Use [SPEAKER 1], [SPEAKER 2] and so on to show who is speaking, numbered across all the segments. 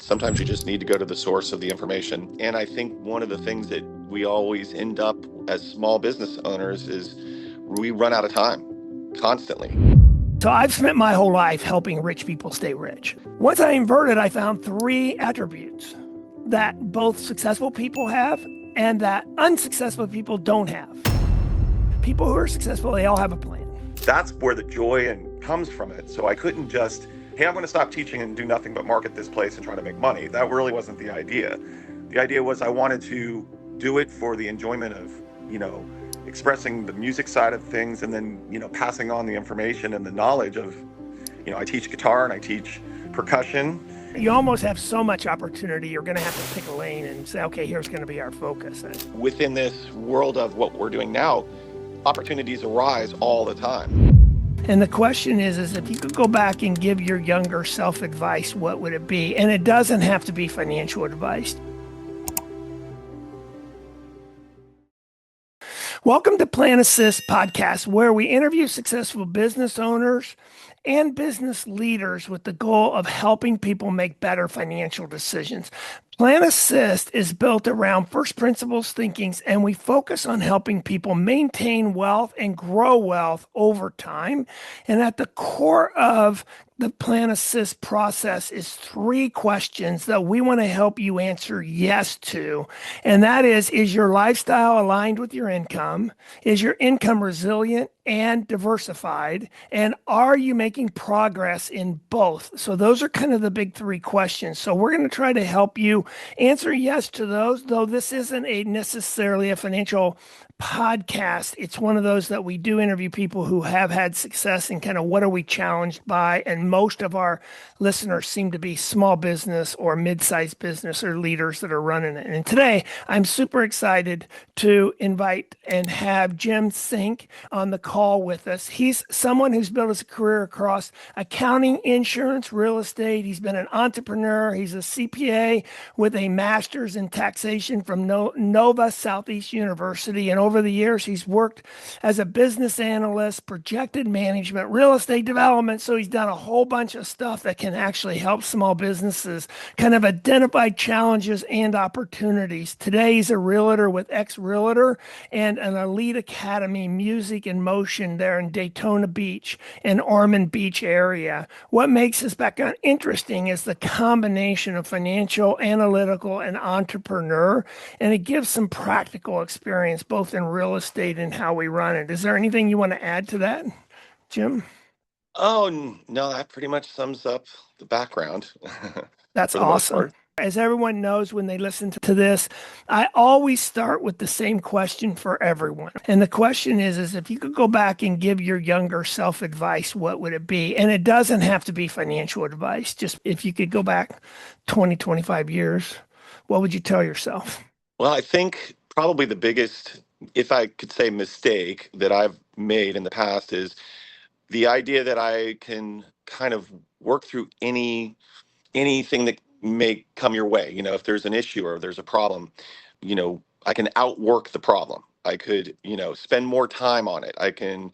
[SPEAKER 1] Sometimes you just need to go to the source of the information. And I think one of the things that we always end up as small business owners is we run out of time constantly.
[SPEAKER 2] So I've spent my whole life helping rich people stay rich. Once I inverted, I found 3 attributes that both successful people have and that unsuccessful people don't have. People who are successful, they all have a plan.
[SPEAKER 1] That's where the joy comes from it. So I couldn't just, hey, I'm going to stop teaching and do nothing but market this place and try to make money. That really wasn't the idea. The idea was I wanted to do it for the enjoyment of, expressing the music side of things and then, passing on the information and the knowledge of, I teach guitar and I teach percussion.
[SPEAKER 2] You almost have so much opportunity, you're going to have to pick a lane and say, okay, here's going to be our focus.
[SPEAKER 1] Within this world of what we're doing now, opportunities arise all the time.
[SPEAKER 2] And the question is if you could go back and give your younger self advice, what would it be? And it doesn't have to be financial advice. Welcome to PlanAssist Podcast, where we interview successful business owners and business leaders with the goal of helping people make better financial decisions. PlanAssist is built around first principles thinkings, and we focus on helping people maintain wealth and grow wealth over time. And at the core of the PlanAssist process is 3 questions that we want to help you answer yes to. And that is your lifestyle aligned with your income? Is your income resilient and diversified? And are you making progress in both? So those are kind of the big 3 questions. So we're going to try to help you answer yes to those, though this isn't necessarily a financial podcast. It's one of those that we do interview people who have had success and kind of what are we challenged by. And most of our listeners seem to be small business or mid-sized business or leaders that are running it. And today I'm super excited to invite and have James Sinex on the call with us. He's someone who's built his career across accounting, insurance, real estate. He's been an entrepreneur. He's a CPA with a master's in taxation from Nova Southeast University. And over the years, he's worked as a business analyst, projected management, real estate development. So he's done a whole bunch of stuff that can actually help small businesses kind of identify challenges and opportunities. Today, he's a realtor with Ex-Realtor and an Elite Academy Music in Motion there in Daytona Beach and Ormond Beach area. What makes his background interesting is the combination of financial, analytical, and entrepreneur, and it gives some practical experience both in real estate and how we run it. Is there anything you want to add to that, Jim?
[SPEAKER 1] Oh, no, that pretty much sums up the background.
[SPEAKER 2] That's awesome. As everyone knows, when they listen to this, I always start with the same question for everyone. And the question is if you could go back and give your younger self advice, what would it be? And it doesn't have to be financial advice. Just if you could go back 20, 25 years, what would you tell yourself?
[SPEAKER 1] Well, I think probably the biggest, if I could say, mistake that I've made in the past is the idea that I can kind of work through anything that may come your way. If there's an issue or there's a problem, I can outwork the problem. I could, spend more time on it. I can,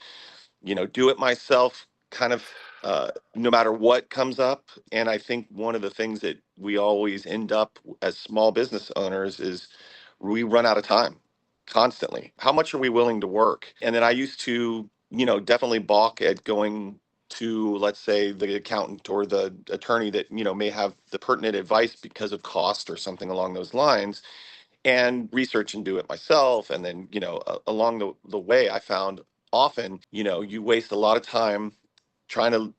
[SPEAKER 1] do it myself kind of no matter what comes up. And I think one of the things that we always end up as small business owners is we run out of time constantly. How much are we willing to work? And then I used to, definitely balk at going to, let's say, the accountant or the attorney that, may have the pertinent advice because of cost or something along those lines, and research and do it myself. And then, along the way, I found often, you waste a lot of time trying to,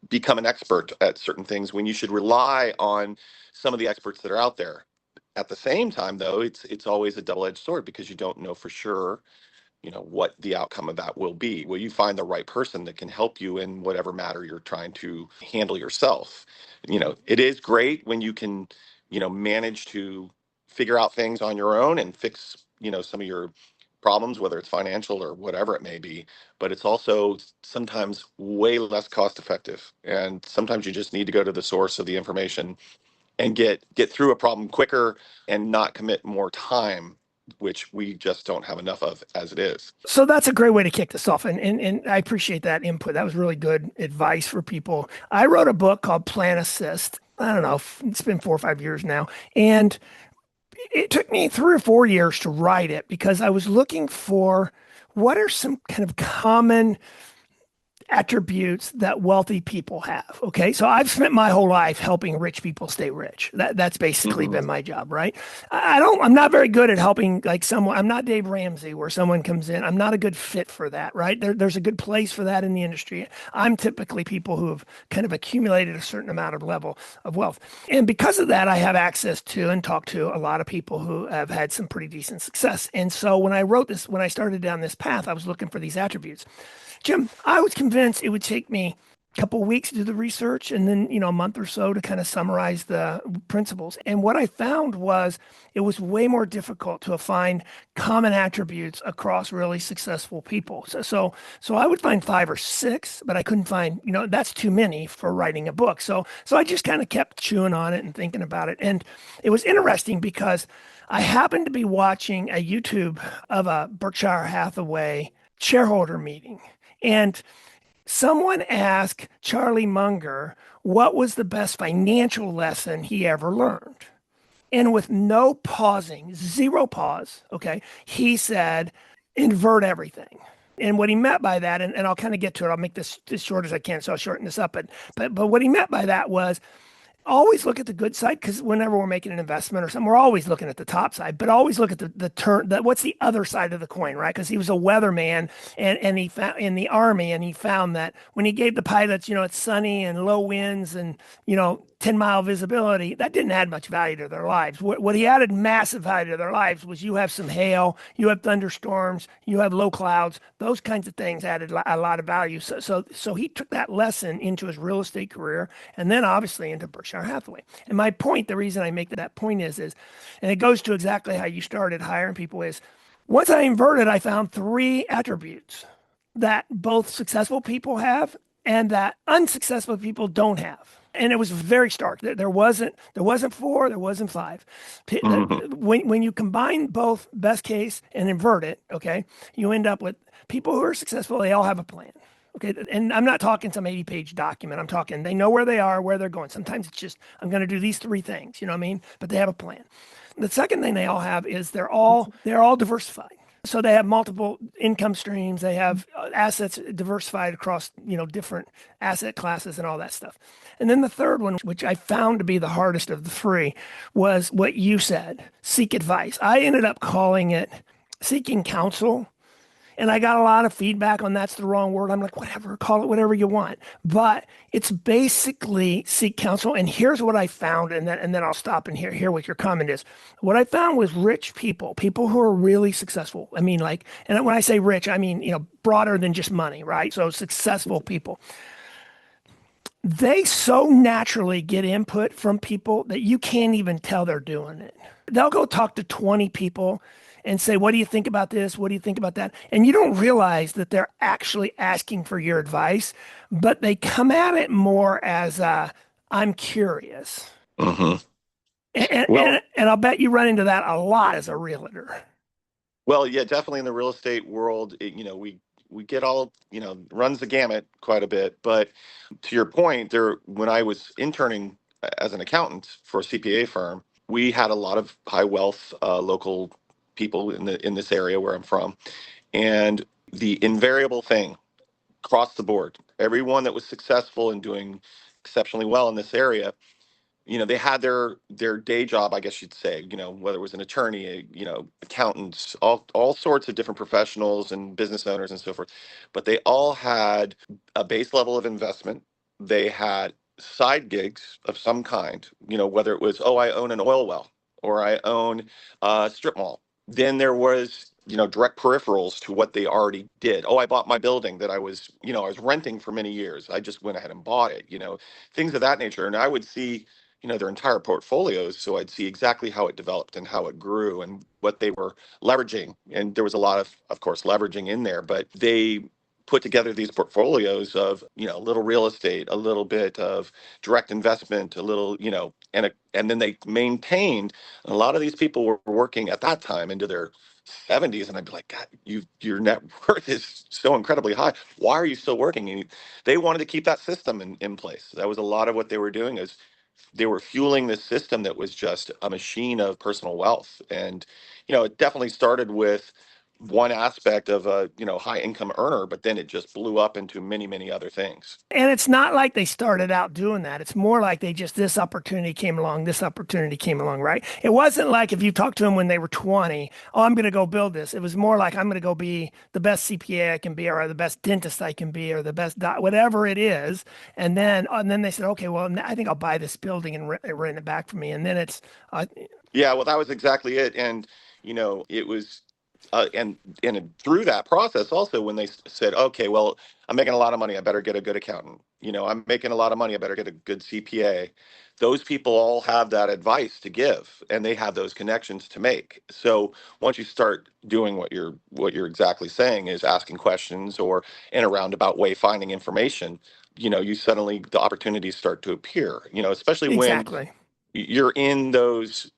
[SPEAKER 1] become an expert at certain things when you should rely on some of the experts that are out there. At the same time, though, it's always a double-edged sword because you don't know for sure, what the outcome of that will be. Will you find the right person that can help you in whatever matter you're trying to handle yourself? It is great when you can, manage to figure out things on your own and fix, some of your problems, whether it's financial or whatever it may be, but it's also sometimes way less cost effective. And sometimes you just need to go to the source of the information and get through a problem quicker and not commit more time, which we just don't have enough of as it is.
[SPEAKER 2] So that's a great way to kick this off. And I appreciate that input. That was really good advice for people. I wrote a book called PlanAssist. I don't know, it's been 4 or 5 years now. And it took me 3 or 4 years to write it because I was looking for what are some kind of common attributes that wealthy people have. Okay. So I've spent my whole life helping rich people stay rich. That's basically
[SPEAKER 1] Hmm.
[SPEAKER 2] been my job, right? I'm not very good at helping like someone. I'm not Dave Ramsey where someone comes in. I'm not a good fit for that, right? There's a good place for that in the industry. I'm typically people who have kind of accumulated a certain amount of level of wealth. And because of that, I have access to and talk to a lot of people who have had some pretty decent success. And so when I wrote this, when I started down this path, I was looking for these attributes. Jim, I was convinced it would take me a couple of weeks to do the research and then, a month or so to kind of summarize the principles. And what I found was it was way more difficult to find common attributes across really successful people. So I would find 5 or 6, but I couldn't find, that's too many for writing a book. So I just kind of kept chewing on it and thinking about it. And it was interesting because I happened to be watching a YouTube of a Berkshire Hathaway shareholder meeting. And someone asked Charlie Munger what was the best financial lesson he ever learned. And with no pausing, zero pause, okay, he said, invert everything. And what he meant by that, and I'll kind of get to it, I'll make this as short as I can, so I'll shorten this up. But what he meant by that was always look at the good side because whenever we're making an investment or something, we're always looking at the top side, but always look at the turn that what's the other side of the coin, right? Because he was a weatherman and he found in the army and he found that when he gave the pilots, it's sunny and low winds and 10-mile visibility, that didn't add much value to their lives. What he added massive value to their lives was you have some hail, you have thunderstorms, you have low clouds. Those kinds of things added a lot of value. So he took that lesson into his real estate career and then obviously into Berkshire Hathaway. And my point, the reason I make that point is, and it goes to exactly how you started hiring people is, once I inverted, I found 3 attributes that both successful people have and that unsuccessful people don't have. And it was very stark. There wasn't 4, there wasn't 5.
[SPEAKER 1] Hmm.
[SPEAKER 2] When you combine both best case and invert it, okay, you end up with people who are successful. They all have a plan. Okay, and I'm not talking some 80-page document. I'm talking they know where they are, where they're going. Sometimes it's just I'm going to do these 3 things. You know what I mean? But they have a plan. The second thing they all have is they're all diversified. So they have multiple income streams. They have assets diversified across different asset classes and all that stuff. And then the third one, which I found to be the hardest of the 3, was what you said: seek advice. I ended up calling it seeking counsel. And I got a lot of feedback on that's the wrong word. I'm like, whatever, call it whatever you want. But it's basically seek counsel. And here's what I found, and then I'll stop and hear what your comment is. What I found was rich people who are really successful. I mean, like, and when I say rich, I mean, broader than just money, right? So successful people. They so naturally get input from people that you can't even tell they're doing it. They'll go talk to 20 people and say, what do you think about this? What do you think about that? And you don't realize that they're actually asking for your advice, but they come at it more as I'm curious.
[SPEAKER 1] Hmm.
[SPEAKER 2] And,
[SPEAKER 1] Well,
[SPEAKER 2] and, and I'll bet you run into that a lot as a realtor.
[SPEAKER 1] well, yeah, definitely in the real estate world, we get all, runs the gamut quite a bit. But to your point, there, when I was interning as an accountant for a CPA firm, we had a lot of high wealth local people in this area where I'm from, and the invariable thing across the board, everyone that was successful and doing exceptionally well in this area, they had their day job, I guess you'd say, whether it was an attorney, accountants, all sorts of different professionals and business owners and so forth. But they all had a base level of investment. They had side gigs of some kind, whether it was, oh, I own an oil well or I own a strip mall. Then there was, direct peripherals to what they already did. Oh, I bought my building that I was renting for many years. I just went ahead and bought it, things of that nature. And I would see their entire portfolios. So I'd see exactly how it developed and how it grew and what they were leveraging. And there was a lot of course, leveraging in there, but they put together these portfolios of, a little real estate, a little bit of direct investment, a little, and then they maintained, and a lot of these people were working at that time into their 70s, and I'd be like, God, your net worth is so incredibly high. Why are you still working? And they wanted to keep that system in place. That was a lot of what they were doing, is they were fueling this system that was just a machine of personal wealth. And it definitely started with one aspect of a high income earner, but then it just blew up into many, many other things.
[SPEAKER 2] And it's not like they started out doing that. It's more like this opportunity came along, this opportunity came along, right? It wasn't like if you talked to them when they were 20, oh, I'm going to go build this. It was more like I'm going to go be the best CPA I can be, or the best dentist I can be, or the best whatever it is. And then they said, okay, well, I think I'll buy this building and rent it back for me. And then it's, uh,
[SPEAKER 1] Yeah, well, that was exactly it. And, it was, and through that process also, when they said, okay, well, I'm making a lot of money, I better get a good accountant. I'm making a lot of money, I better get a good CPA. Those people all have that advice to give, and they have those connections to make. So once you start doing what you're exactly saying, is asking questions, or in a roundabout way finding information, you suddenly, the opportunities start to appear. Especially when
[SPEAKER 2] exactly.
[SPEAKER 1] you're in those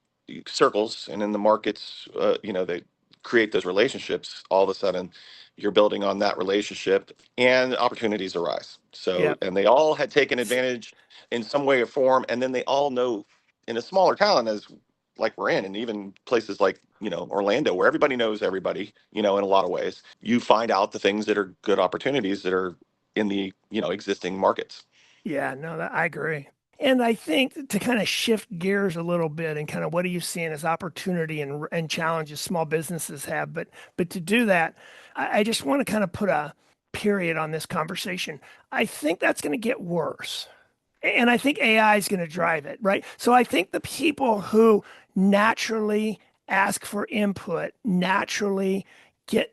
[SPEAKER 1] circles and in the markets, that create those relationships. All of a sudden, you're building on that relationship, and opportunities arise. So,
[SPEAKER 2] Yep.
[SPEAKER 1] and they all had taken advantage in some way or form, and then they all know, in a smaller town as like we're in, and even places like Orlando, where everybody knows everybody, in a lot of ways, you find out the things that are good opportunities that are in the existing markets.
[SPEAKER 2] Yeah, no, I agree. And I think to kind of shift gears a little bit and kind of what are you seeing as opportunity and challenges small businesses have, but to do that, I just want to kind of put a period on this conversation. I think that's going to get worse. And I think AI is going to drive it, right? So I think the people who naturally ask for input, naturally get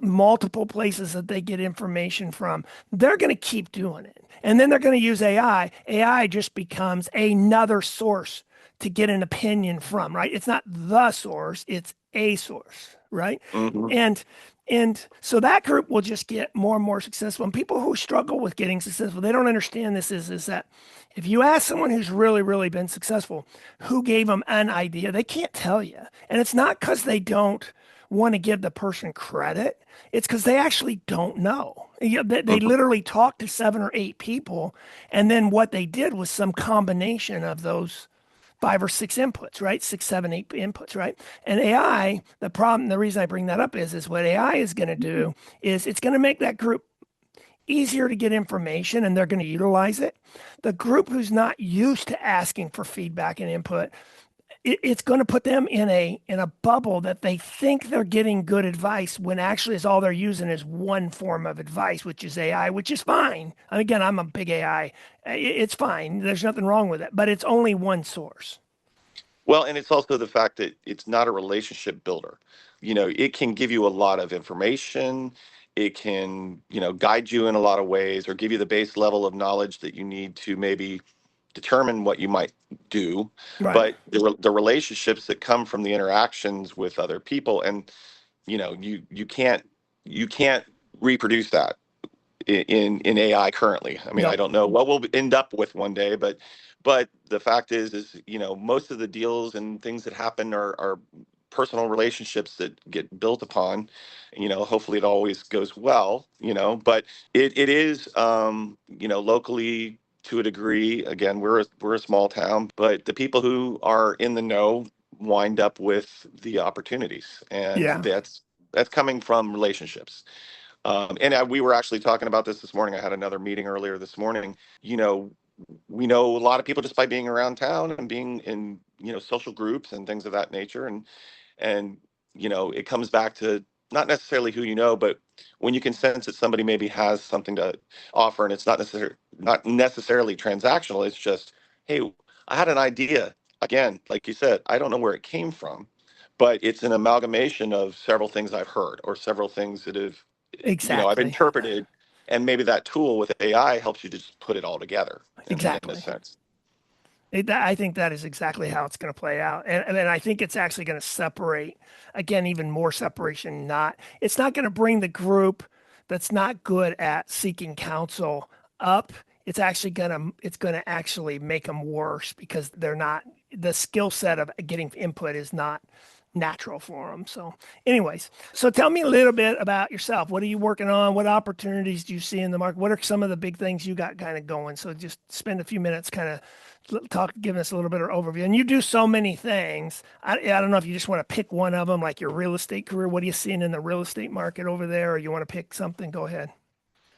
[SPEAKER 2] multiple places that they get information from, they're going to keep doing it. And then they're going to use AI. AI just becomes another source to get an opinion from, right? It's not the source, it's a source, right?
[SPEAKER 1] Hmm.
[SPEAKER 2] And and so that group will just get more and more successful. And people who struggle with getting successful, they don't understand this is that if you ask someone who's really, really been successful, who gave them an idea, they can't tell you. And it's not because they don't want to give the person credit. It's because they actually don't know. They
[SPEAKER 1] Hmm.
[SPEAKER 2] literally talked to 7 or 8 people, and then what they did was some combination of those 5 or 6 inputs, right? 6, 7, 8 inputs, right? And AI, the reason I bring that up is what AI is going to do is it's going to make that group easier to get information and they're going to utilize it. The group who's not used to asking for feedback and input, it's going to put them in a bubble that they think they're getting good advice when actually is all they're using is one form of advice, which is AI, which is fine. And again, I'm a big AI. It's fine. There's nothing wrong with it, but it's only one source.
[SPEAKER 1] Well, and it's also the fact that it's not a relationship builder. It can give you a lot of information. It can, guide you in a lot of ways, or give you the base level of knowledge that you need to maybe determine what you might do.
[SPEAKER 2] Right.
[SPEAKER 1] But the relationships that come from the interactions with other people, and you can't reproduce that in AI currently. I mean, I
[SPEAKER 2] No,
[SPEAKER 1] don't know what we'll end up with one day, but the fact is most of the deals and things that happen are personal relationships that get built upon. Hopefully it always goes well. But it is locally, to a degree. Again, we're a small town, but the people who are in the know wind up with the opportunities, and
[SPEAKER 2] yeah,
[SPEAKER 1] that's coming from relationships. And we were actually talking about this morning. I had another meeting earlier this morning. You know, we know a lot of people just by being around town and being in, social groups and things of that nature. And it comes back to not necessarily who you know, but when you can sense that somebody maybe has something to offer, and it's not necessarily transactional. It's just, hey, I had an idea. Again, like you said, I don't know where it came from, but it's an amalgamation of several things I've heard, or several things that have, I've
[SPEAKER 2] exactly.
[SPEAKER 1] interpreted, and maybe that tool with AI helps you to just put it all together in a
[SPEAKER 2] Exactly.
[SPEAKER 1] sense.
[SPEAKER 2] I think that is exactly how it's going to play out. And then I think it's actually going to separate, again, even more separation. It's not going to bring the group that's not good at seeking counsel up. It's going to actually make them worse because the skill set of getting input is not natural for them. So anyways, so tell me a little bit about yourself. What are you working on? What opportunities do you see in the market? What are some of the big things you got kind of going? So just spend a few minutes kind of giving us a little bit of overview. And you do so many things. I don't know if you just want to pick one of them, like your real estate career. What are you seeing in the real estate market over there? Or you want to pick something? Go ahead.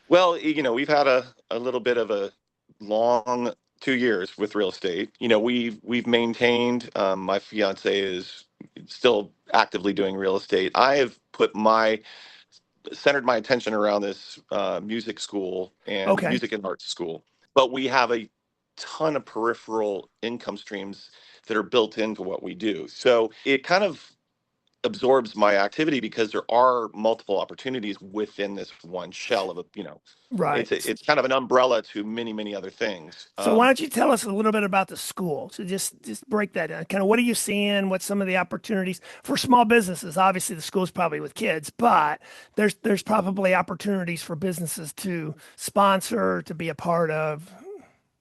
[SPEAKER 1] Well, we've had a little bit of a long 2 years with real estate. We've maintained. My fiance is still actively doing real estate. I have centered my attention around this music school and
[SPEAKER 2] Okay.
[SPEAKER 1] music and arts school, but we have a ton of peripheral income streams that are built into what we do. So it kind of absorbs my activity because there are multiple opportunities within this one shell of
[SPEAKER 2] Right.
[SPEAKER 1] it's kind of an umbrella to many other things.
[SPEAKER 2] So why don't you tell us a little bit about the school? So just break that down. Kind of what are you seeing? What's some of the opportunities for small businesses? Obviously, the school's probably with kids, but there's probably opportunities for businesses to sponsor, to be a part of.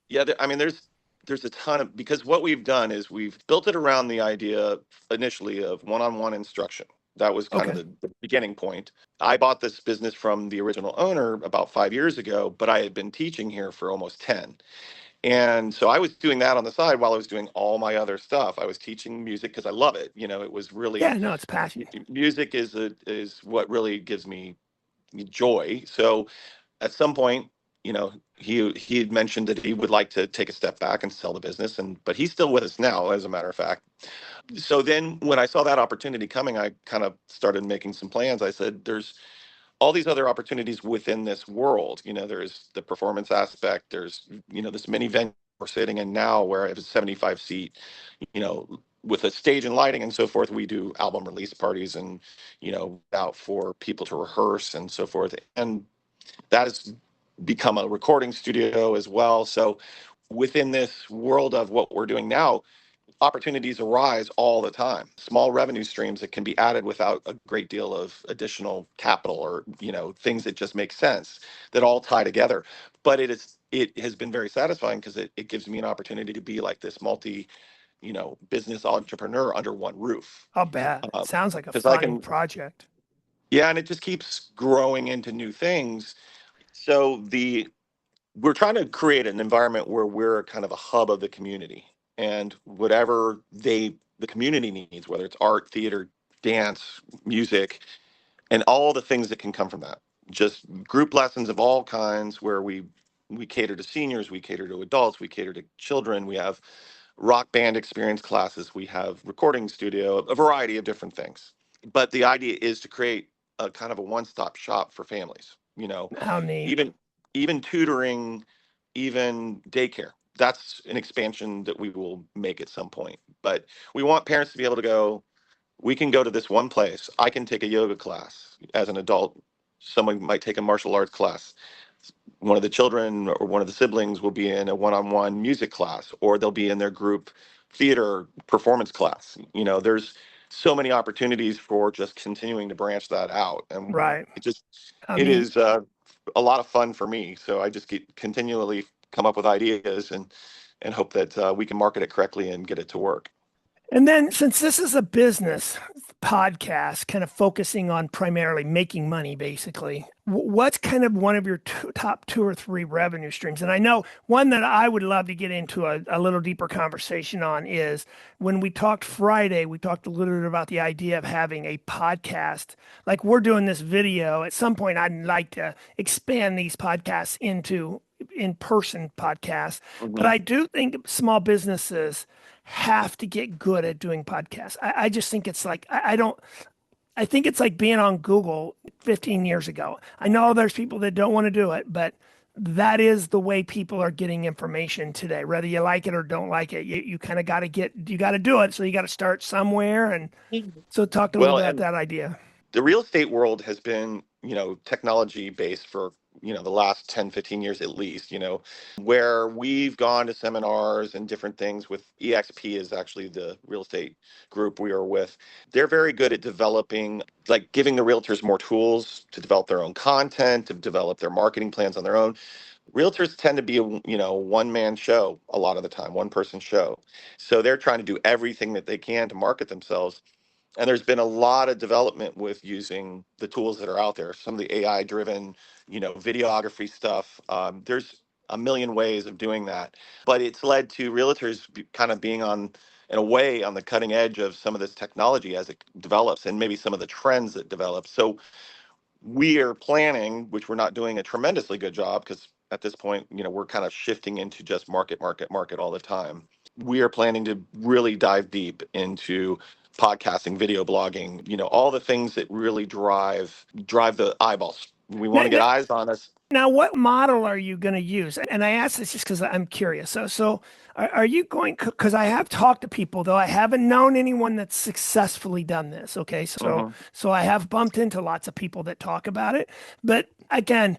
[SPEAKER 1] Yeah, I mean, there's a ton of, because what we've done is we've built it around the idea initially of one-on-one instruction. That was kind of
[SPEAKER 2] Okay.
[SPEAKER 1] the beginning point. I bought this business from the original owner about 5 years ago, but I had been teaching here for almost 10. And so I was doing that on the side while I was doing all my other stuff. I was teaching music because I love it. It was really,
[SPEAKER 2] Yeah, no, it's passion.
[SPEAKER 1] music is what really gives me joy. So at some point, he had mentioned that he would like to take a step back and sell the business, but he's still with us now, as a matter of fact. So then when I saw that opportunity coming, I kind of started making some plans. I said, there's all these other opportunities within this world. There's the performance aspect. There's, this mini venue we're sitting in now where I have a 75 seat, with a stage and lighting and so forth. We do album release parties and, out for people to rehearse and so forth. And that has become a recording studio as well. So within this world of what we're doing now, opportunities arise all the time. Small revenue streams that can be added without a great deal of additional capital, or things that just make sense, that all tie together. But it has been very satisfying because it gives me an opportunity to be like this multi business entrepreneur under one roof.
[SPEAKER 2] I'll bet. It sounds like a
[SPEAKER 1] Because I
[SPEAKER 2] fun
[SPEAKER 1] can,
[SPEAKER 2] project.
[SPEAKER 1] yeah, and it just keeps growing into new things. So we're trying to create an environment where we're kind of a hub of the community, and whatever the community needs, whether it's art, theater, dance, music, and all the things that can come from that. Just group lessons of all kinds where we cater to seniors, we cater to adults, we cater to children. We have rock band experience classes, we have recording studio, a variety of different things. But the idea is to create a kind of a one-stop shop for families.
[SPEAKER 2] How neat.
[SPEAKER 1] Even even tutoring, even daycare. That's an expansion that we will make at some point. But we want parents to be able to go, we can go to this one place. I can take a yoga class as an adult. Someone might take a martial arts class. One of the children or one of the siblings will be in a one-on-one music class, or they'll be in their group theater performance class. There's so many opportunities for just continuing to branch that out. And
[SPEAKER 2] Right.
[SPEAKER 1] it just,
[SPEAKER 2] I
[SPEAKER 1] it
[SPEAKER 2] mean,
[SPEAKER 1] is a lot of fun for me. So I just continually come up with ideas and hope that we can market it correctly and get it to work.
[SPEAKER 2] and then since this is a business podcast, kind of focusing on primarily making money, basically, what's kind of one of your top two or three revenue streams? And I know one that I would love to get into a little deeper conversation on is when we talked Friday, we talked a little bit about the idea of having a podcast. Like we're doing this video. At some point, I'd like to expand these podcasts into in-person podcasts. But
[SPEAKER 1] Hmm.
[SPEAKER 2] I do think small businesses have to get good at doing podcasts. I just think it's like I don't I think it's like being on Google 15 years ago. I know there's people that don't want to do it, but that is the way people are getting information today. Whether you like it or don't like it, you kind of got to you got to do it. So you got to start somewhere. And so talk a little
[SPEAKER 1] Well,
[SPEAKER 2] bit about
[SPEAKER 1] and
[SPEAKER 2] that idea.
[SPEAKER 1] the real estate world has been, technology based for, the last 10, 15 years at least, where we've gone to seminars and different things with EXP is actually the real estate group we are with. They're very good at developing, like giving the realtors more tools to develop their own content, to develop their marketing plans on their own. Realtors tend to be a, one man show a lot of the time, one person show. So they're trying to do everything that they can to market themselves, and there's been a lot of development with using the tools that are out there. Some of the AI driven, videography stuff. There's a million ways of doing that. But it's led to realtors kind of being in a way, on the cutting edge of some of this technology as it develops and maybe some of the trends that develop. So we are planning, which we're not doing a tremendously good job because at this point, we're kind of shifting into just market, market, market all the time. We are planning to really dive deep into podcasting, video blogging, all the things that really drive the eyeballs. We want to get eyes on us.
[SPEAKER 2] Now, what model are you going to use? And I ask this just because I'm curious. So are you going, because I have talked to people, though I haven't known anyone that's successfully done this. Okay.
[SPEAKER 1] Mhm.
[SPEAKER 2] So I have bumped into lots of people that talk about it. But again,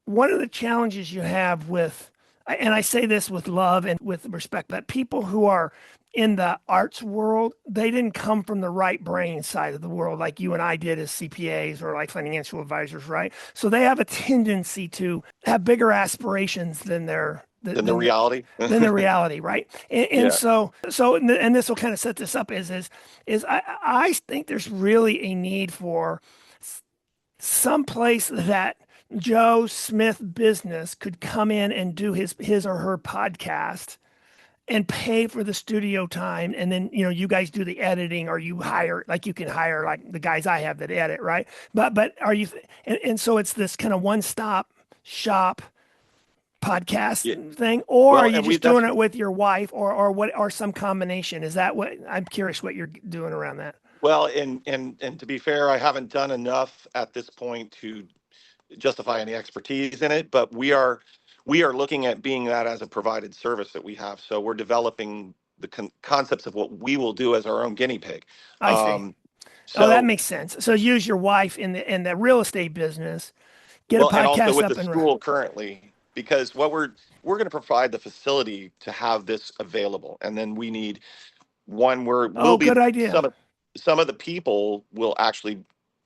[SPEAKER 2] one of the challenges you have with, and I say this with love and with respect, that people who are in the arts world, they didn't come from the right brain side of the world like you and I did as CPAs or like financial advisors, right? So they have a tendency to have bigger aspirations than their
[SPEAKER 1] Than the reality.
[SPEAKER 2] than the reality, right? And
[SPEAKER 1] Yeah.
[SPEAKER 2] so and this will kind of set this up is I think there's really a need for some place that Joe Smith business could come in and do his or her podcast and pay for the studio time, and then you guys do the editing, or you hire, like you can hire like the guys I have that edit, right? But are you and so it's this kind of one-stop shop
[SPEAKER 1] Yeah.
[SPEAKER 2] podcast thing, or are
[SPEAKER 1] Well,
[SPEAKER 2] you
[SPEAKER 1] and we
[SPEAKER 2] just
[SPEAKER 1] that's
[SPEAKER 2] doing it with your wife, or what, or some combination? Is that what I'm curious what you're doing around that?
[SPEAKER 1] well, and to be fair, I haven't done enough at this point to justify any expertise in it, but we are looking at being that as a provided service that we have. So we're developing the concepts of what we will do as our own guinea pig.
[SPEAKER 2] I see.
[SPEAKER 1] Um,
[SPEAKER 2] Oh, that
[SPEAKER 1] so
[SPEAKER 2] makes sense. So use your wife in the real estate business, get a
[SPEAKER 1] well, and also
[SPEAKER 2] podcast
[SPEAKER 1] with the
[SPEAKER 2] up and running.
[SPEAKER 1] school currently, because what we're going to provide the facility to have this available, and then we need one where we'll
[SPEAKER 2] Oh,
[SPEAKER 1] be
[SPEAKER 2] good idea.
[SPEAKER 1] some of the people will actually,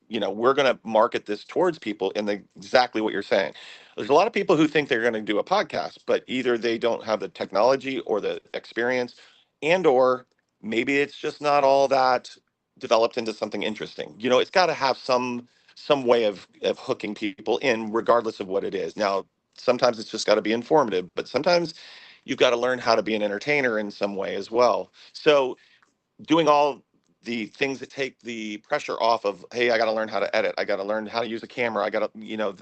[SPEAKER 1] we're going to market this towards people in exactly what you're saying. There's a lot of people who think they're going to do a podcast, but either they don't have the technology or the experience, and or maybe it's just not all that developed into something interesting. It's got to have some way of hooking people in, regardless of what it is. Now, sometimes it's just got to be informative, but sometimes you've got to learn how to be an entertainer in some way as well. So doing all the things that take the pressure off of, hey, I got to learn how to edit, I got to learn how to use a camera, I got to,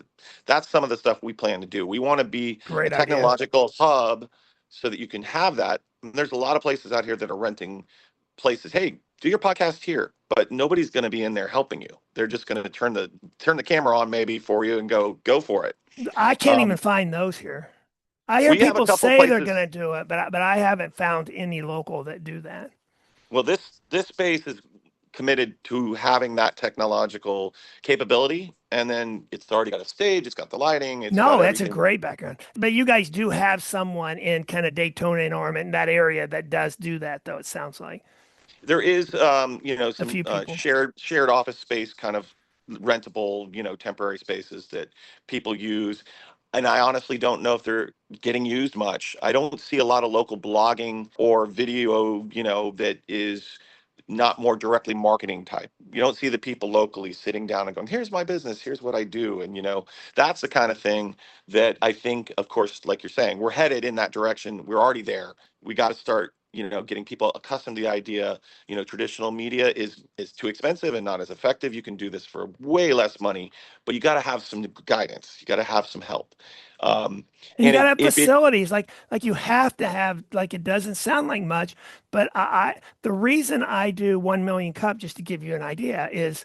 [SPEAKER 1] that's some of the stuff we plan to do. We want to be a
[SPEAKER 2] Great idea.
[SPEAKER 1] technological hub so that you can have that. And there's a lot of places out here that are renting places. Hey, do your podcast here, but nobody's going to be in there helping you. They're just going to turn the camera on maybe for you and go for it.
[SPEAKER 2] I can't even
[SPEAKER 1] um,
[SPEAKER 2] find those here. I hear
[SPEAKER 1] we have a
[SPEAKER 2] people
[SPEAKER 1] couple
[SPEAKER 2] say they're
[SPEAKER 1] places.
[SPEAKER 2] going to do it, but I haven't found any local that do that.
[SPEAKER 1] Well, this space is committed to having that technological capability, and then it's already got a stage, it's got the lighting, it's got
[SPEAKER 2] No, that's a
[SPEAKER 1] everything.
[SPEAKER 2] great background. But you guys do have someone in kind of Daytona and Ormond, that area, that does do that, though, it sounds like
[SPEAKER 1] There is,
[SPEAKER 2] a
[SPEAKER 1] some
[SPEAKER 2] few people.
[SPEAKER 1] shared office space, kind of rentable, temporary spaces that people use. And I honestly don't know if they're getting used much. I don't see a lot of local blogging or video, that is not more directly marketing type. You don't see the people locally sitting down and going, here's my business, here's what I do. And, that's the kind of thing that I think, of course, like you're saying, we're headed in that direction. We're already there. We got to start, getting people accustomed to the idea. Traditional media is too expensive and not as effective. You can do this for way less money, but you got to have some guidance. You got to have some help. Um,
[SPEAKER 2] And you
[SPEAKER 1] and
[SPEAKER 2] got to
[SPEAKER 1] it,
[SPEAKER 2] have
[SPEAKER 1] if it,
[SPEAKER 2] facilities, like you have to have, like, it doesn't sound like much, but the reason I do 1 million cup, just to give you an idea, is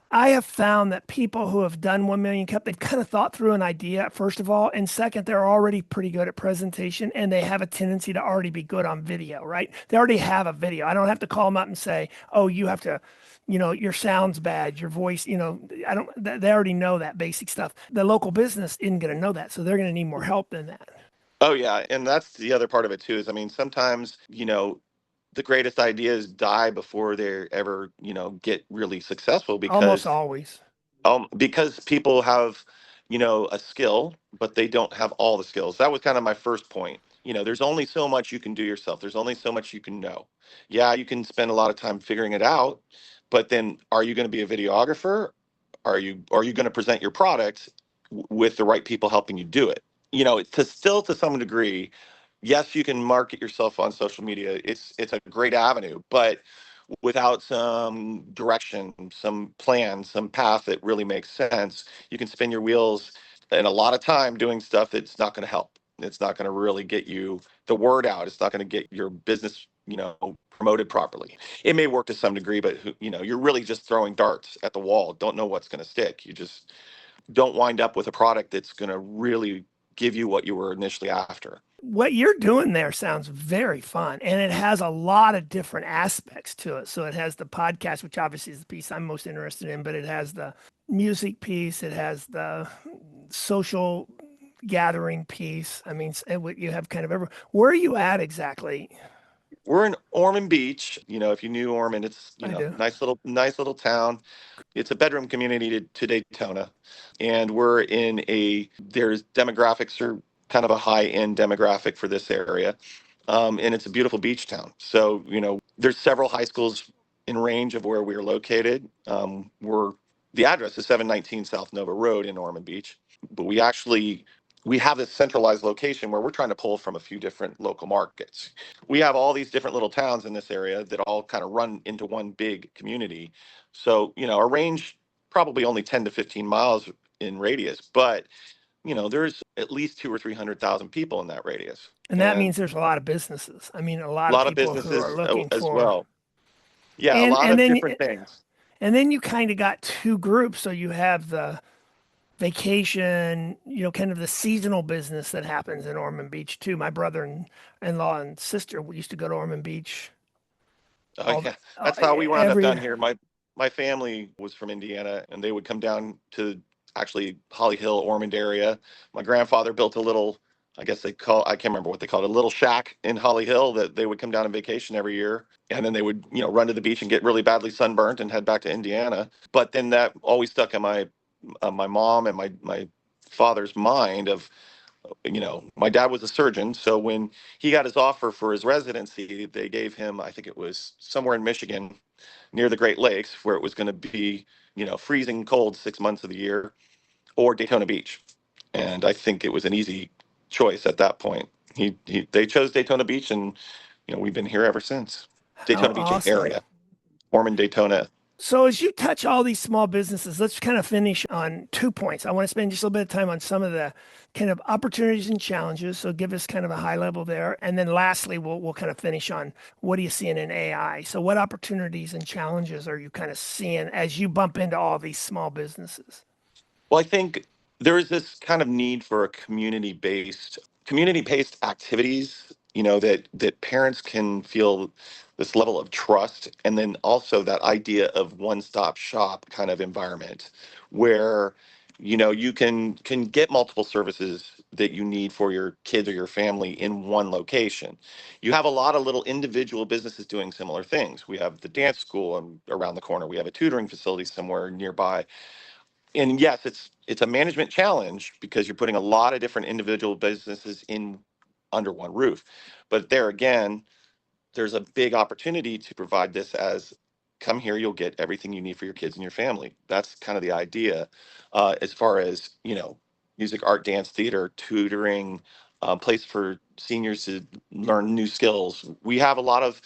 [SPEAKER 2] I have found that people who have done 1 million cup, they've kind of thought through an idea, first of all. And second, they're already pretty good at presentation, and they have a tendency to already be good on video, right? They already have a video. I don't have to call them up and say, oh, you have to, your sound's bad, your voice, I don't, they already know that basic stuff. The local business isn't going to know that. So they're going to need more help than that.
[SPEAKER 1] oh yeah, and that's the other part of it too. Is I mean, sometimes the greatest ideas die before they ever get really successful
[SPEAKER 2] Almost
[SPEAKER 1] because
[SPEAKER 2] always.
[SPEAKER 1] people have a skill, but they don't have all the skills. That was kind of my first point. There's only so much you can do yourself. There's only so much you can know. Yeah, you can spend a lot of time figuring it out, but then are you going to be a videographer? Are you going to present your product with the right people helping you do it? to some degree, yes, you can market yourself on social media. It's a great avenue, but without some direction, some plan, some path that really makes sense, you can spin your wheels and a lot of time doing stuff that's not going to help. It's not going to really get you the word out. It's not going to get your business, promoted properly. It may work to some degree, but you're really just throwing darts at the wall. Don't know what's going to stick. You just don't wind up with a product that's going to really give you what you were initially after.
[SPEAKER 2] What you're doing there sounds very fun, and it has a lot of different aspects to it. So it has the podcast, which obviously is the piece I'm most interested in, but it has the music piece, it has the social gathering piece. I mean, you have kind of every. Where are you at exactly?
[SPEAKER 1] We're in Ormond Beach. If you knew Ormond, it's
[SPEAKER 2] I do.
[SPEAKER 1] nice little town. It's a bedroom community to Daytona, and there's demographics are kind of a high end demographic for this area, and it's a beautiful beach town. So there's several high schools in range of where we're located. The address is 719 South Nova Road in Ormond Beach, but we have this centralized location where we're trying to pull from a few different local markets. We have all these different little towns in this area that all kind of run into one big community. So, a range probably only 10 to 15 miles in radius, but there's at least two or 300,000 people in that radius,
[SPEAKER 2] And that
[SPEAKER 1] and
[SPEAKER 2] means there's a lot of businesses. I mean, a
[SPEAKER 1] a
[SPEAKER 2] lot of
[SPEAKER 1] lot of
[SPEAKER 2] people who are
[SPEAKER 1] businesses
[SPEAKER 2] looking
[SPEAKER 1] as
[SPEAKER 2] for,
[SPEAKER 1] well. Yeah, a
[SPEAKER 2] and
[SPEAKER 1] lot
[SPEAKER 2] and
[SPEAKER 1] of
[SPEAKER 2] then
[SPEAKER 1] different things.
[SPEAKER 2] and then you kind of got two groups. So you have the vacation, kind of the seasonal business that happens in Ormond Beach too. My brother-in-law and sister used to go to Ormond Beach
[SPEAKER 1] Oh
[SPEAKER 2] all the
[SPEAKER 1] yeah, that's how we wound up
[SPEAKER 2] every
[SPEAKER 1] down here. My family was from Indiana, and they would come down to actually Holly Hill, Ormond area. My grandfather built a little, I can't remember what they called it, a little shack in Holly Hill that they would come down on vacation every year, and then they would run to the beach and get really badly sunburnt and head back to Indiana. But then that always stuck in my mom and my father's mind of my dad was a surgeon. So when he got his offer for his residency, they gave him, I think it was somewhere in Michigan near the Great Lakes, where it was going to be, freezing cold 6 months of the year, or Daytona Beach. And I think it was an easy choice at that point. They chose Daytona Beach, and, we've been here ever since.
[SPEAKER 2] How
[SPEAKER 1] Daytona Beach
[SPEAKER 2] awesome.
[SPEAKER 1] area, Ormond, Daytona.
[SPEAKER 2] So as you touch all these small businesses, let's kind of finish on 2 points. I want to spend just a little bit of time on some of the kind of opportunities and challenges. So give us kind of a high level there. And then lastly, we'll kind of finish on what are you seeing in AI? So what opportunities and challenges are you kind of seeing as you bump into all these small businesses?
[SPEAKER 1] Well, I think there is this kind of need for a community-based activities, that parents can feel this level of trust, and then also that idea of one-stop shop kind of environment where you can get multiple services that you need for your kids or your family in one location. You have a lot of little individual businesses doing similar things. We have the dance school around the corner. We have a tutoring facility somewhere nearby, and yes, it's a management challenge because you're putting a lot of different individual businesses in under one roof. But there again, there's a big opportunity to provide this as come here, you'll get everything you need for your kids and your family. That's kind of the idea, as far as music, art, dance, theater, tutoring, place for seniors to learn new skills. We have a lot of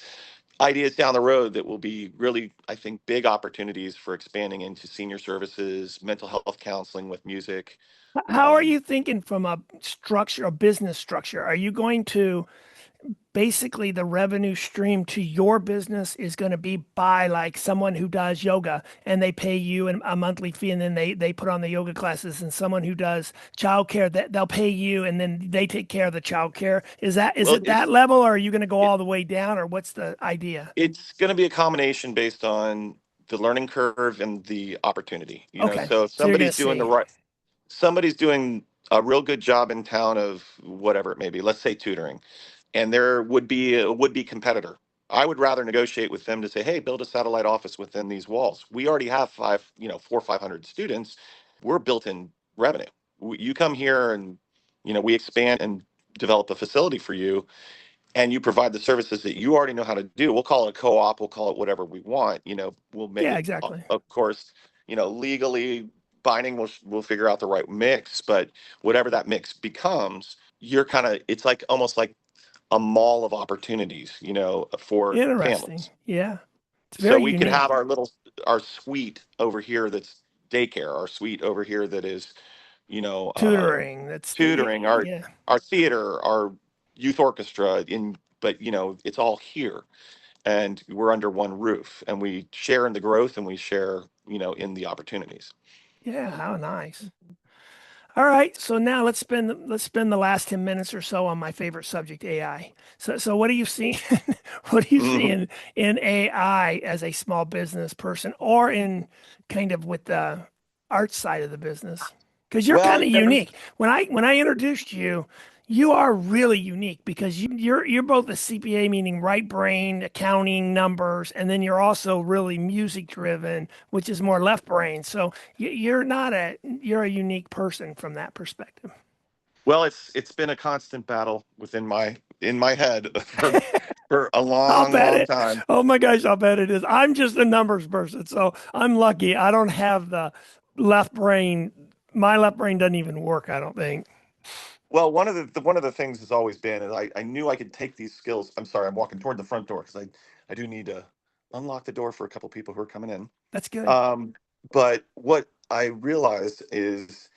[SPEAKER 1] ideas down the road that will be really, I think, big opportunities for expanding into senior services, mental health counseling with music.
[SPEAKER 2] How are
[SPEAKER 1] Um,
[SPEAKER 2] you thinking from a business structure? Are you going to basically the revenue stream to your business is going to be by like someone who does yoga and they pay you a monthly fee and then they put on the yoga classes, and someone who does childcare that they'll pay you and then they take care of the childcare? Is
[SPEAKER 1] well,
[SPEAKER 2] it that level, or are you going to go all the way down, or what's the idea?
[SPEAKER 1] it's going to be a combination based on the learning curve and the opportunity.
[SPEAKER 2] Okay.
[SPEAKER 1] So if
[SPEAKER 2] So you're going to see.
[SPEAKER 1] somebody's doing a real good job in town of whatever it may be, let's say tutoring, and there would be a would-be competitor. I would rather negotiate with them to say, hey, build a satellite office within these walls. We already have 400 or 500 students. We're built-in revenue. You come here and, we expand and develop a facility for you, and you provide the services that you already know how to do. We'll call it a co-op. We'll call it whatever we want. We'll make
[SPEAKER 2] Yeah,
[SPEAKER 1] it,
[SPEAKER 2] exactly.
[SPEAKER 1] of course, legally. binding, we'll figure out the right mix. But whatever that mix becomes, you're kind of, it's like almost like a mall of opportunities, for
[SPEAKER 2] Interesting.
[SPEAKER 1] families.
[SPEAKER 2] Yeah. It's
[SPEAKER 1] So
[SPEAKER 2] very
[SPEAKER 1] we could have
[SPEAKER 2] unique.
[SPEAKER 1] our suite over here that's daycare, our suite over here that is, you know, uh,
[SPEAKER 2] Tutoring. That's
[SPEAKER 1] tutoring,
[SPEAKER 2] yeah.
[SPEAKER 1] our theater, our youth orchestra, but it's all here, and we're under one roof, and we share in the growth, and we share, in the opportunities.
[SPEAKER 2] Yeah, how nice. All right, so now let's spend the last 10 minutes or so on my favorite subject, AI. So what do you see what do you see
[SPEAKER 1] Mhm.
[SPEAKER 2] in AI as a small business person or in kind of with the art side of the business? Because you're kind
[SPEAKER 1] Well,
[SPEAKER 2] of unique. When I introduced you, you are really unique because you're both a CPA, meaning right brain, accounting, numbers, and then you're also really music driven, which is more left brain. So you're a unique person from that perspective.
[SPEAKER 1] well, it's been a constant battle within my in my head for a
[SPEAKER 2] I'll
[SPEAKER 1] long,
[SPEAKER 2] bet
[SPEAKER 1] long
[SPEAKER 2] it.
[SPEAKER 1] time.
[SPEAKER 2] Oh my gosh, I'll bet it is. I'm just a numbers person, so I'm lucky. I don't have the left brain. My left brain doesn't even work, I don't think.
[SPEAKER 1] Well, one of the things has always been, and I knew I could take these skills. I'm sorry, I'm walking toward the front door because I do need to unlock the door for a couple people who are coming in.
[SPEAKER 2] That's good.
[SPEAKER 1] Um, but what I realized is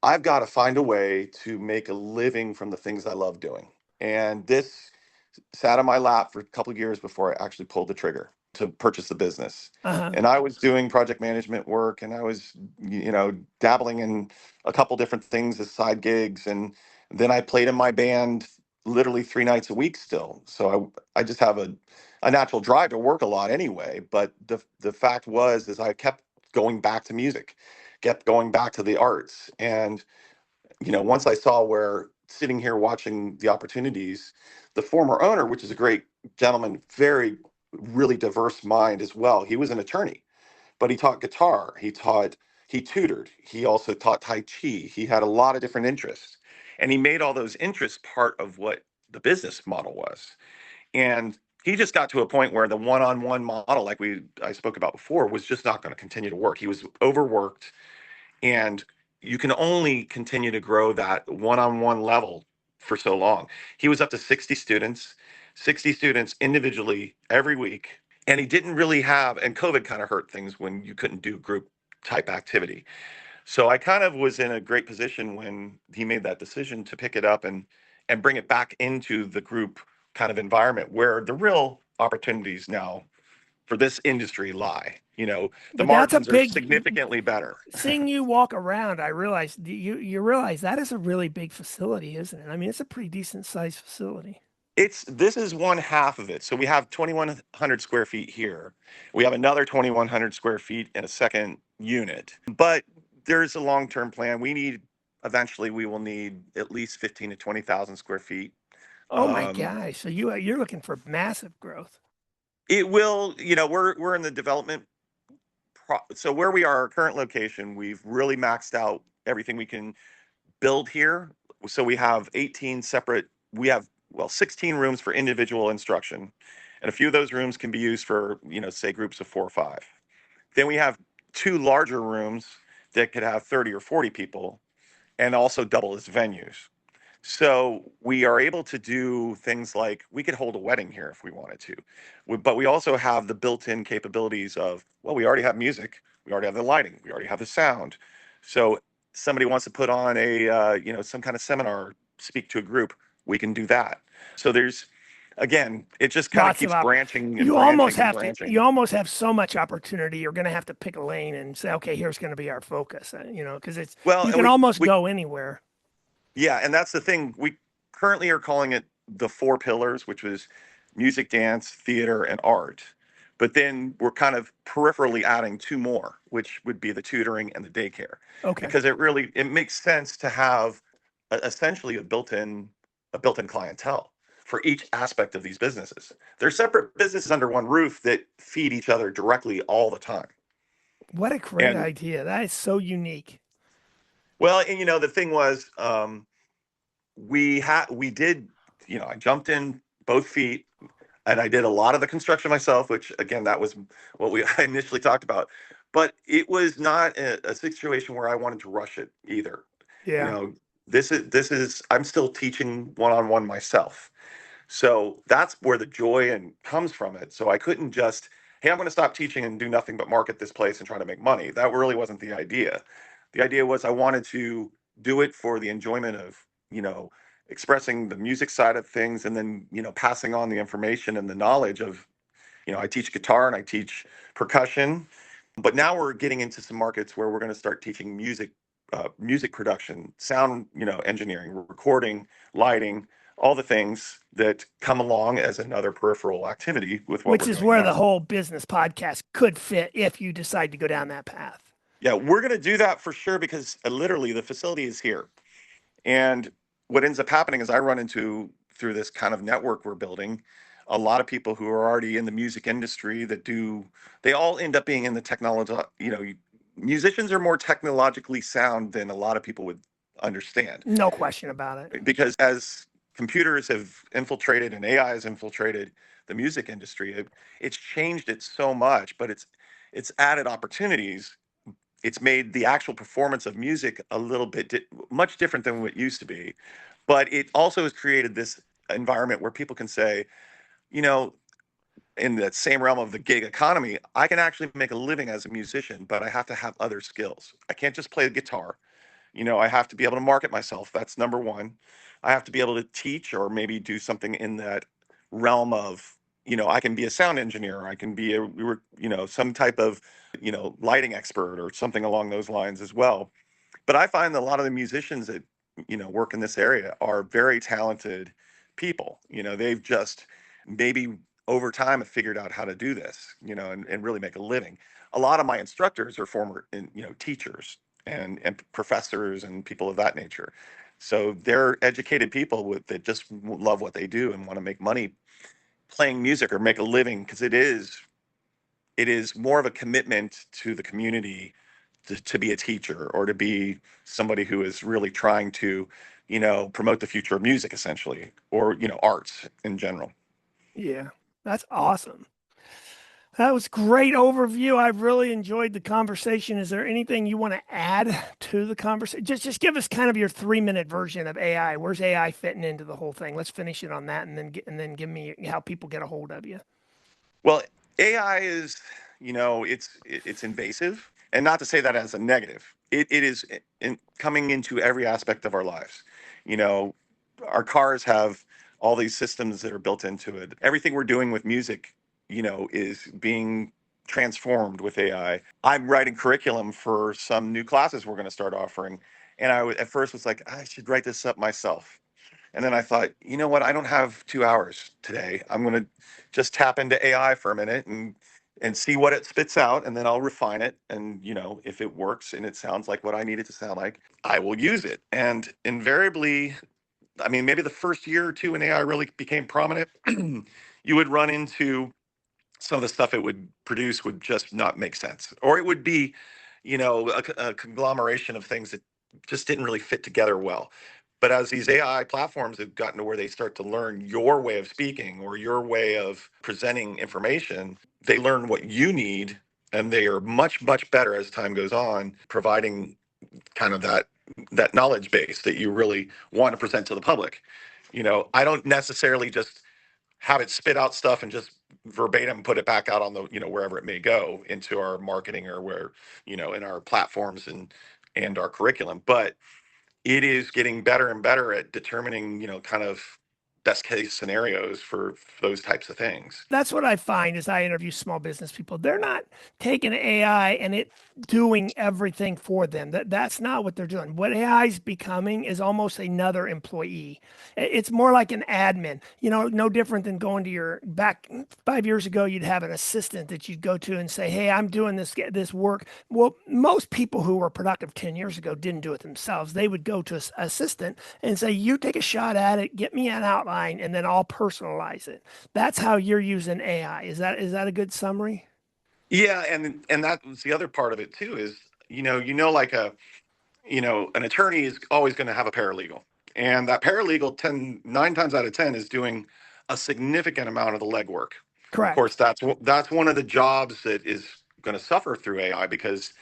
[SPEAKER 1] I've got to find a way to make a living from the things I love doing. And this sat on my lap for a couple of years before I actually pulled the trigger to purchase the business.
[SPEAKER 2] Uh-huh.
[SPEAKER 1] And I was doing project management work, and I was, dabbling in a couple different things as side gigs. And then I played in my band literally 3 nights a week still. So I just have a natural drive to work a lot anyway. But the fact is I kept going back to music, kept going back to the arts. And once I saw where sitting here watching the opportunities, the former owner, which is a great gentleman, very really diverse mind as well. He was an attorney, but he taught guitar, he tutored, he also taught Tai Chi. He had a lot of different interests, and he made all those interests part of what the business model was. And he just got to a point where the one-on-one model, like I spoke about before, was just not going to continue to work. He was overworked, and you can only continue to grow that one-on-one level for so long. He was up to 60 students individually every week. And he didn't really have, and COVID kind of hurt things when you couldn't do group type activity. So I kind of was in a great position when he made that decision to pick it up and bring it back into the group kind of environment where the real opportunities now for this industry lie. The
[SPEAKER 2] But that's a
[SPEAKER 1] margins are
[SPEAKER 2] big
[SPEAKER 1] significantly better.
[SPEAKER 2] seeing you walk around, I realized you realize that is a really big facility, isn't it? I mean, it's a pretty decent sized facility.
[SPEAKER 1] This is one half of it. So we have 2,100 square feet here. We have another 2,100 square feet in a second unit. But there's a long-term plan. Eventually we will need at least 15 to 20,000 square feet.
[SPEAKER 2] Oh my
[SPEAKER 1] Um,
[SPEAKER 2] gosh. So you're looking for massive growth.
[SPEAKER 1] it will, we're in the development. So where we are, our current location, we've really maxed out everything we can build here. So we have, well, 16 rooms for individual instruction. And a few of those rooms can be used for, say groups of 4 or 5. Then we have two larger rooms that could have 30 or 40 people and also double as venues. So we are able to do things like we could hold a wedding here if we wanted to. But we also have the built-in capabilities of, well, we already have music, we already have the lighting, we already have the sound. So somebody wants to put on some kind of seminar, speak to a group, we can do that. So again, it just kind of
[SPEAKER 2] Lots of
[SPEAKER 1] keeps
[SPEAKER 2] op
[SPEAKER 1] branching and branching and
[SPEAKER 2] you
[SPEAKER 1] branching.
[SPEAKER 2] almost have so much opportunity. You're going to have to pick a lane and say, okay, here's going to be our focus, because
[SPEAKER 1] Well,
[SPEAKER 2] you
[SPEAKER 1] and
[SPEAKER 2] can
[SPEAKER 1] we,
[SPEAKER 2] almost
[SPEAKER 1] we
[SPEAKER 2] go anywhere.
[SPEAKER 1] Yeah, and that's the thing. We currently are calling it the four pillars, which was music, dance, theater, and art. But then we're kind of peripherally adding two more, which would be the tutoring and the daycare,
[SPEAKER 2] Okay.
[SPEAKER 1] because it makes sense to have essentially a built-in clientele for each aspect of these businesses. They're separate businesses under one roof that feed each other directly all the time.
[SPEAKER 2] What a great
[SPEAKER 1] And
[SPEAKER 2] idea. That is so unique.
[SPEAKER 1] well, and the thing was, we did, I jumped in both feet, and I did a lot of the construction myself, which again, that was what we I initially talked about. But it was not a situation where I wanted to rush it either. You
[SPEAKER 2] Yeah.
[SPEAKER 1] know, this is I'm still teaching one-on-one myself. So that's where the joy and comes from it. So I couldn't just, hey, I'm going to stop teaching and do nothing but market this place and try to make money. That really wasn't the idea. The idea was I wanted to do it for the enjoyment of, you know, expressing the music side of things, and then, passing on the information and the knowledge of, I teach guitar and I teach percussion. But now we're getting into some markets where we're going to start teaching music production, sound, engineering, recording, lighting, all the things that come along as another peripheral activity with what
[SPEAKER 2] Which
[SPEAKER 1] we're
[SPEAKER 2] is
[SPEAKER 1] doing
[SPEAKER 2] where
[SPEAKER 1] now.
[SPEAKER 2] the whole business podcast could fit if you decide to go down that path.
[SPEAKER 1] Yeah, we're going to do that for sure because literally the facility is here. And what ends up happening is I run into, through this kind of network we're building, a lot of people who are already in the music industry they all end up being in the technology. Musicians are more technologically sound than a lot of people would understand,
[SPEAKER 2] No question about it.
[SPEAKER 1] because as computers have infiltrated and AI has infiltrated the music industry, it's changed it so much, but it's added opportunities. It's made the actual performance of music a little bit much different than what it used to be. But it also has created this environment where people can say, you know, in that same realm of the gig economy, I can actually make a living as a musician, but I have to have other skills. I can't just play the guitar. I have to be able to market myself. That's number one. I have to be able to teach or maybe do something in that realm of, I can be a sound engineer. I can be some type of, lighting expert or something along those lines as well. But I find that a lot of the musicians that, work in this area are very talented people. They've just maybe over time have figured out how to do this, and really make a living. A lot of my instructors are former, teachers and professors and people of that nature. So they're educated people that just love what they do and want to make money playing music or make a living, because it is more of a commitment to the community to be a teacher or to be somebody who is really trying to, promote the future of music essentially, or, arts in general.
[SPEAKER 2] Yeah. That's awesome. That was great overview. I've really enjoyed the conversation. Is there anything you want to add to the conversation? Just give us kind of your 3-minute version of AI. Where's AI fitting into the whole thing? Let's finish it on that, and then give me how people get a hold of you.
[SPEAKER 1] Well, AI is, it's invasive, and not to say that as a negative. It is coming into every aspect of our lives. You know, our cars have all these systems that are built into it. Everything we're doing with music, is being transformed with AI. I'm writing curriculum for some new classes we're going to start offering, and at first was like, I should write this up myself. And then I thought, you know what? I don't have 2 hours today. I'm going to just tap into AI for a minute and see what it spits out, and then I'll refine it. And if it works and it sounds like what I need it to sound like, I will use it. And invariably, I mean, maybe the first year or two when AI really became prominent, you would run into some of the stuff it would produce would just not make sense, or it would be, a conglomeration of things that just didn't really fit together well. But as these AI platforms have gotten to where they start to learn your way of speaking or your way of presenting information, they learn what you need, and they are much, much better as time goes on, providing kind of that knowledge base that you really want to present to the public. I don't necessarily just have it spit out stuff and just verbatim put it back out on the, wherever it may go into our marketing or where, in our platforms and our curriculum. But it is getting better and better at determining, kind of best case scenarios for those types of things.
[SPEAKER 2] That's what I find as I interview small business people. They're not taking AI and it doing everything for them. That's not what they're doing. What AI is becoming is almost another employee. It's more like an admin. No different than going to your back 5 years ago. You'd have an assistant that you'd go to and say, "Hey, I'm doing this work." Well, most people who were productive 10 years ago didn't do it themselves. They would go to an assistant and say, "You take a shot at it, get me an outline, and then I'll personalize it." That's how you're using AI. Is that a good summary?
[SPEAKER 1] Yeah, and that was the other part of it too, is, like an attorney is always going to have a paralegal. And that paralegal 9 times out of 10 is doing a significant amount of the legwork. Of course,
[SPEAKER 2] Correct.
[SPEAKER 1] that's one of the jobs that is going to suffer through AI because,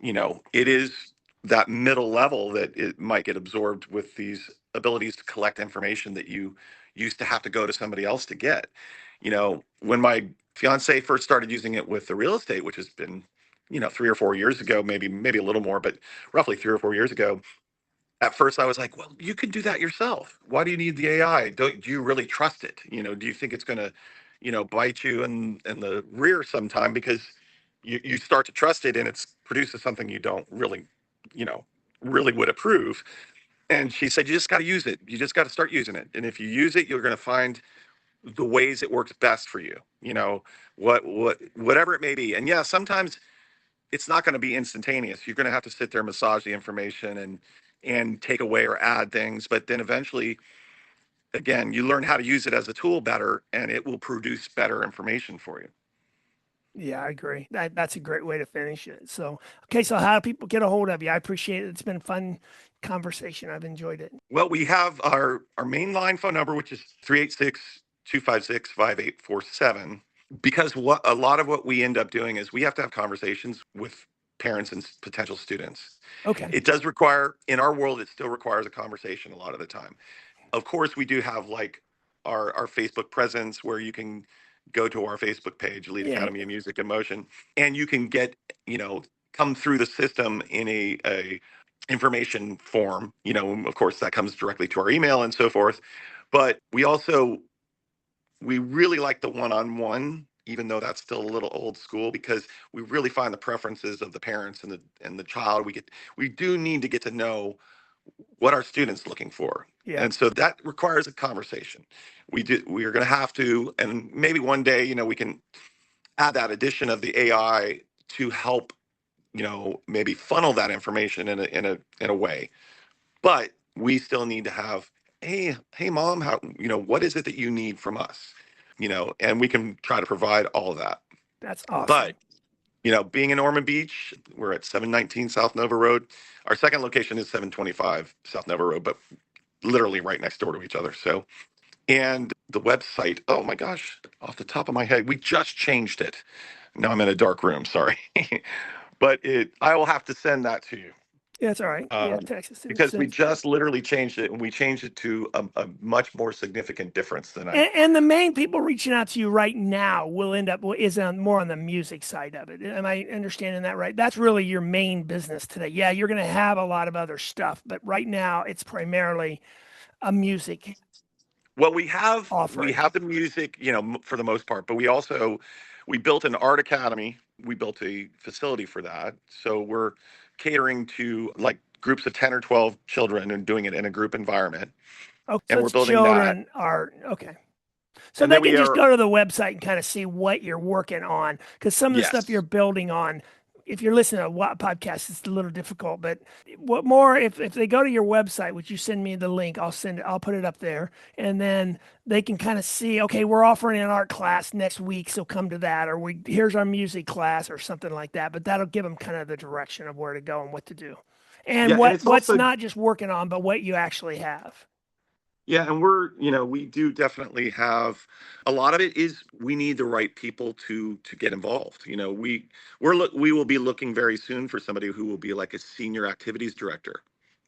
[SPEAKER 1] it is that middle level that it might get absorbed with these abilities to collect information that you used to have to go to somebody else to get. When my fiance first started using it with the real estate, which has been, 3 or 4 years ago, maybe a little more, but roughly 3 or 4 years ago, at first I was like, well, you can do that yourself. Why do you need the AI? Do you really trust it? Do you think it's going to, bite you in the rear sometime because you start to trust it and it produces something you don't really, you know, really would approve. And she said, you just got to use it. You just got to start using it. And if you use it, you're going to find the ways it works best for you. Whatever it may be. And yeah, sometimes it's not going to be instantaneous. You're going to have to sit there, massage the information and take away or add things. But then eventually, again, you learn how to use it as a tool better, and it will produce better information for you.
[SPEAKER 2] Yeah, I agree. That's a great way to finish it. So, okay, so how do people get a hold of you? I appreciate it. It's been a fun conversation. I've enjoyed it.
[SPEAKER 1] Well, we have our main line phone number, which is 386-256-5847. Because a lot of what we end up doing is we have to have conversations with parents and potential students.
[SPEAKER 2] Okay.
[SPEAKER 1] It does require, in our world, it still requires a conversation a lot of the time. Of course, we do have like our Facebook presence where you can go to our Facebook page, Elite
[SPEAKER 2] Yeah.
[SPEAKER 1] Academy of Music and Motion, and you can get, come through the system in a information form. Of course, that comes directly to our email and so forth. But we really like the one-on-one, even though that's still a little old school, because we really find the preferences of the parents and the child. We do need to get to know what our students looking for.
[SPEAKER 2] Yeah.
[SPEAKER 1] And so that requires a conversation. We are going to have to, and maybe one day, we can add that addition of the AI to help, maybe funnel that information in a way. But we still need to have, hey mom, how, what is it that you need from us? And we can try to provide all of that.
[SPEAKER 2] That's awesome.
[SPEAKER 1] But being in Ormond Beach, we're at 719 South Nova Road. Our second location is 725 South Nova Road, but literally right next door to each other. So, and the website, oh my gosh, off the top of my head, we just changed it. Now I'm in a dark room, sorry. But I will have to send that to you.
[SPEAKER 2] Yeah, that's all right. Yeah, Texas.
[SPEAKER 1] Because we just literally changed it, and we changed it to a much more significant difference than
[SPEAKER 2] And the main people reaching out to you right now will end up is more on the music side of it. Am I understanding that right? That's really your main business today. Yeah, you're going to have a lot of other stuff, but right now it's primarily a music.
[SPEAKER 1] Well, we have
[SPEAKER 2] offering.
[SPEAKER 1] the music, for the most part, but we built an art academy. We built a facility for that. So we're catering to like groups of 10 or 12 children and doing it in a group environment.
[SPEAKER 2] Oh,
[SPEAKER 1] and
[SPEAKER 2] so
[SPEAKER 1] we're building
[SPEAKER 2] children
[SPEAKER 1] that.
[SPEAKER 2] are okay. So
[SPEAKER 1] And
[SPEAKER 2] they
[SPEAKER 1] then
[SPEAKER 2] can just go to the website and kind of see what you're working on, because some of the
[SPEAKER 1] Yes.
[SPEAKER 2] stuff you're building on, if you're listening to a podcast, it's a little difficult. But what more if they go to your website, which you send me the link, I'll put it up there, and then they can kind of see, okay, we're offering an art class next week, so come to that, or here's our music class or something like that. But that'll give them kind of the direction of where to go and what to do, and
[SPEAKER 1] Yeah, and it's
[SPEAKER 2] what's
[SPEAKER 1] also-
[SPEAKER 2] not just working on, but what you actually have.
[SPEAKER 1] Yeah, and we do definitely have a lot of it is we need the right people to get involved. We will be looking very soon for somebody who will be like a senior activities director.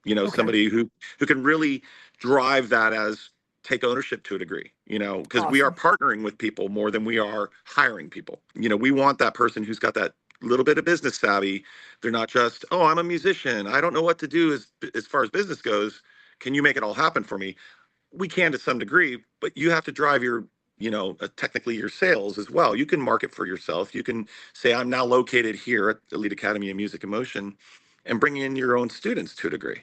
[SPEAKER 2] Okay.
[SPEAKER 1] Somebody who can really drive that as take ownership to a degree, because we are partnering with people more than we are hiring people. We want that person who's got that little bit of business savvy. They're not just, oh, I'm a musician, I don't know what to do as far as business goes. Can you make it all happen for me? We can to some degree, but you have to drive your, technically your sales as well. You can market for yourself. You can say, I'm now located here at Elite Academy of Music and Motion, and bring in your own students to a degree.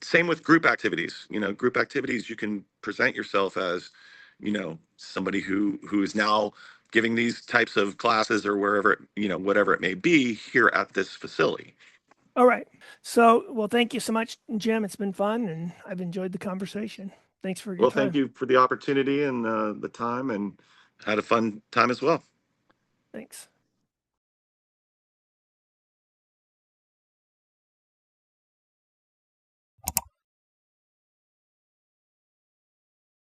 [SPEAKER 1] Same with group activities. Group activities, you can present yourself as, somebody who is now giving these types of classes or wherever, whatever it may be here at this facility.
[SPEAKER 2] All right. So, well, thank you so much, Jim. It's been fun, and I've enjoyed the conversation. Thanks for your time.
[SPEAKER 1] Thank you for the opportunity and the time, and had a fun time as well.
[SPEAKER 2] Thanks.